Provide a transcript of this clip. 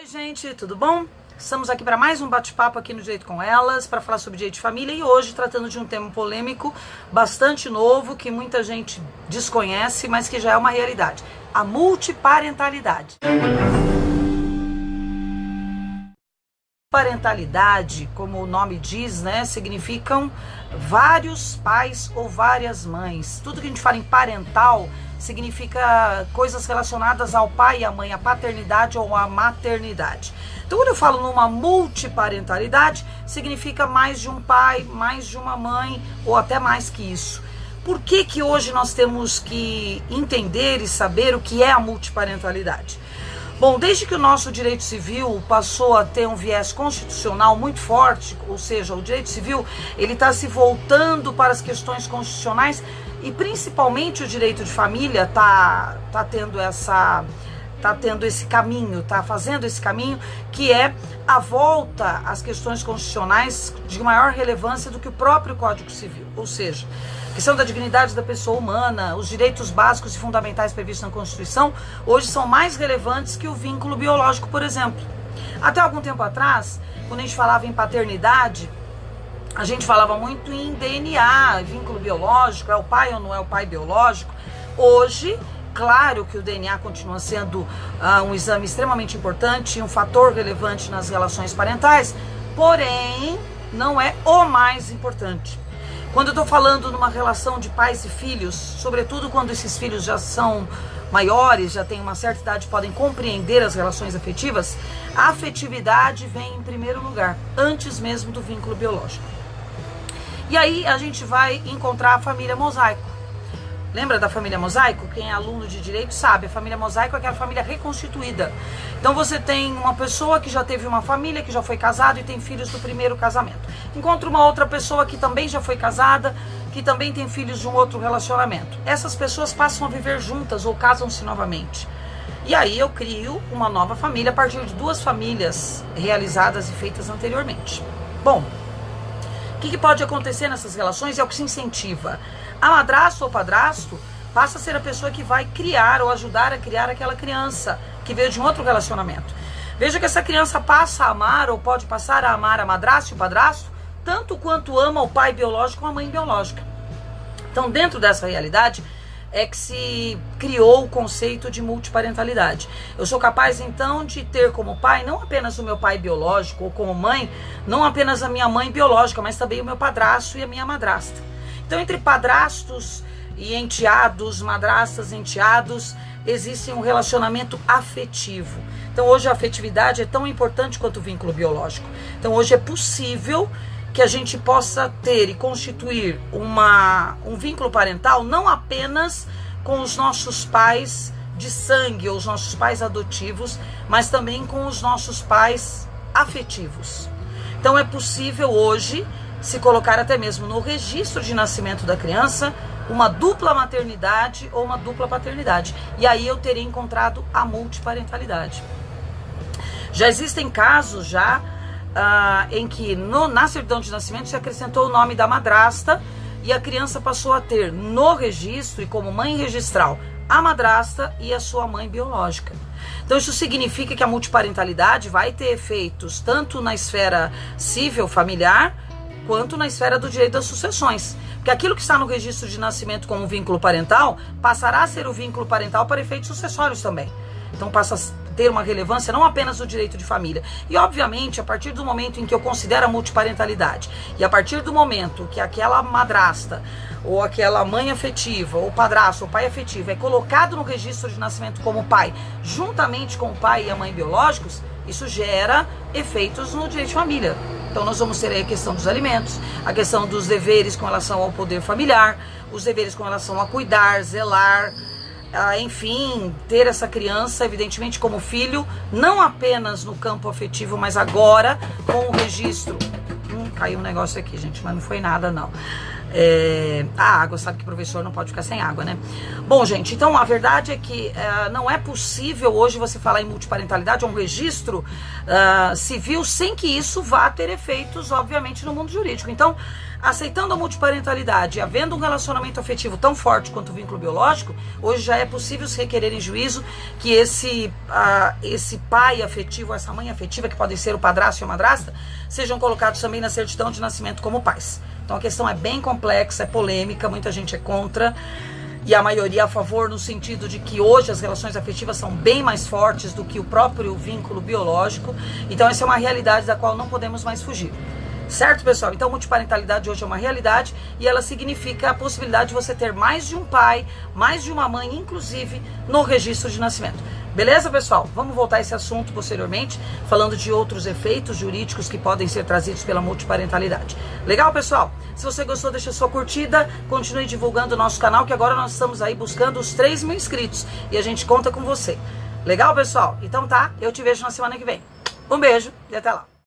Oi gente, tudo bom? Estamos aqui para mais um bate-papo aqui no Direito com Elas, para falar sobre direito de família e hoje tratando de um tema polêmico, bastante novo, que muita gente desconhece, mas que já é uma realidade, a multiparentalidade. Parentalidade, como o nome diz, né, significam vários pais ou várias mães. Tudo que a gente fala em parental significa coisas relacionadas ao pai e à mãe, a paternidade ou a maternidade. Então, quando eu falo numa multiparentalidade, significa mais de um pai, mais de uma mãe ou até mais que isso. Por que que hoje nós temos que entender e saber o que é a multiparentalidade? Bom, desde que o nosso direito civil passou a ter um viés constitucional muito forte, ou seja, o direito civil ele está se voltando para as questões constitucionais e principalmente o direito de família está tendo esse caminho, está fazendo esse caminho, que é a volta às questões constitucionais de maior relevância do que o próprio Código Civil, ou seja, a questão da dignidade da pessoa humana, os direitos básicos e fundamentais previstos na Constituição, hoje são mais relevantes que o vínculo biológico, por exemplo. Até algum tempo atrás, quando a gente falava em paternidade, a gente falava muito em DNA, vínculo biológico, é o pai ou não é o pai biológico. Hoje, claro que o DNA continua sendo um exame extremamente importante, um fator relevante nas relações parentais, porém, não é o mais importante. Quando eu estou falando numa relação de pais e filhos, sobretudo quando esses filhos já são maiores, já têm uma certa idade, podem compreender as relações afetivas, a afetividade vem em primeiro lugar, antes mesmo do vínculo biológico. E aí a gente vai encontrar a família mosaico. Lembra da família mosaico? Quem é aluno de direito sabe, a família mosaico é aquela família reconstituída. Então você tem uma pessoa que já teve uma família, que já foi casado e tem filhos do primeiro casamento. Encontra uma outra pessoa que também já foi casada, que também tem filhos de um outro relacionamento. Essas pessoas passam a viver juntas ou casam-se novamente. E aí eu crio uma nova família a partir de duas famílias realizadas e feitas anteriormente. Bom, o que pode acontecer nessas relações é o que se incentiva. A madrasta ou padrasto passa a ser a pessoa que vai criar ou ajudar a criar aquela criança que veio de um outro relacionamento. Veja que essa criança passa a amar ou pode passar a amar a madrasta e o padrasto tanto quanto ama o pai biológico ou a mãe biológica. Então, dentro dessa realidade é que se criou o conceito de multiparentalidade. Eu sou capaz, então, de ter como pai não apenas o meu pai biológico ou como mãe, não apenas a minha mãe biológica, mas também o meu padrasto e a minha madrasta. Então, entre padrastos e enteados, madrastas e enteados, existe um relacionamento afetivo. Então, hoje a afetividade é tão importante quanto o vínculo biológico. Então, hoje é possível que a gente possa ter e constituir um vínculo parental não apenas com os nossos pais de sangue ou os nossos pais adotivos, mas também com os nossos pais afetivos. Então, é possível hoje se colocar até mesmo no registro de nascimento da criança uma dupla maternidade ou uma dupla paternidade. E aí eu teria encontrado a multiparentalidade. Já existem casos em que na certidão de nascimento se acrescentou o nome da madrasta e a criança passou a ter no registro e como mãe registral a madrasta e a sua mãe biológica. Então isso significa que a multiparentalidade vai ter efeitos tanto na esfera civil familiar quanto na esfera do direito das sucessões. Porque aquilo que está no registro de nascimento como vínculo parental passará a ser o vínculo parental para efeitos sucessórios também. Então passa a ter uma relevância não apenas do direito de família. E obviamente, a partir do momento em que eu considero a multiparentalidade e a partir do momento que aquela madrasta ou aquela mãe afetiva, ou padrasto, ou pai afetivo é colocado no registro de nascimento como pai, juntamente com o pai e a mãe biológicos, isso gera efeitos no direito de família. Então nós vamos ter aí a questão dos alimentos, a questão dos deveres com relação ao poder familiar, os deveres com relação a cuidar, zelar, enfim, ter essa criança, evidentemente, como filho, não apenas no campo afetivo, mas agora com o registro. Caiu um negócio aqui, gente, mas não foi nada, não. A água, sabe que o professor não pode ficar sem água, né? Bom, gente, então a verdade é que não é possível hoje você falar em multiparentalidade, um registro civil, sem que isso vá ter efeitos, obviamente, no mundo jurídico. Então, aceitando a multiparentalidade e havendo um relacionamento afetivo tão forte quanto o vínculo biológico, hoje já é possível se requerer em juízo que esse pai afetivo, essa mãe afetiva, que podem ser o padrasto e a madrasta, sejam colocados também na certidão de nascimento como pais. Então a questão é bem complexa, é polêmica, muita gente é contra e a maioria a favor, no sentido de que hoje as relações afetivas são bem mais fortes do que o próprio vínculo biológico. Então essa é uma realidade da qual não podemos mais fugir. Certo, pessoal? Então, multiparentalidade hoje é uma realidade e ela significa a possibilidade de você ter mais de um pai, mais de uma mãe, inclusive, no registro de nascimento. Beleza, pessoal? Vamos voltar a esse assunto posteriormente, falando de outros efeitos jurídicos que podem ser trazidos pela multiparentalidade. Legal, pessoal? Se você gostou, deixa sua curtida, continue divulgando o nosso canal, que agora nós estamos aí buscando os 3.000 inscritos e a gente conta com você. Legal, pessoal? Então tá, eu te vejo na semana que vem. Um beijo e até lá.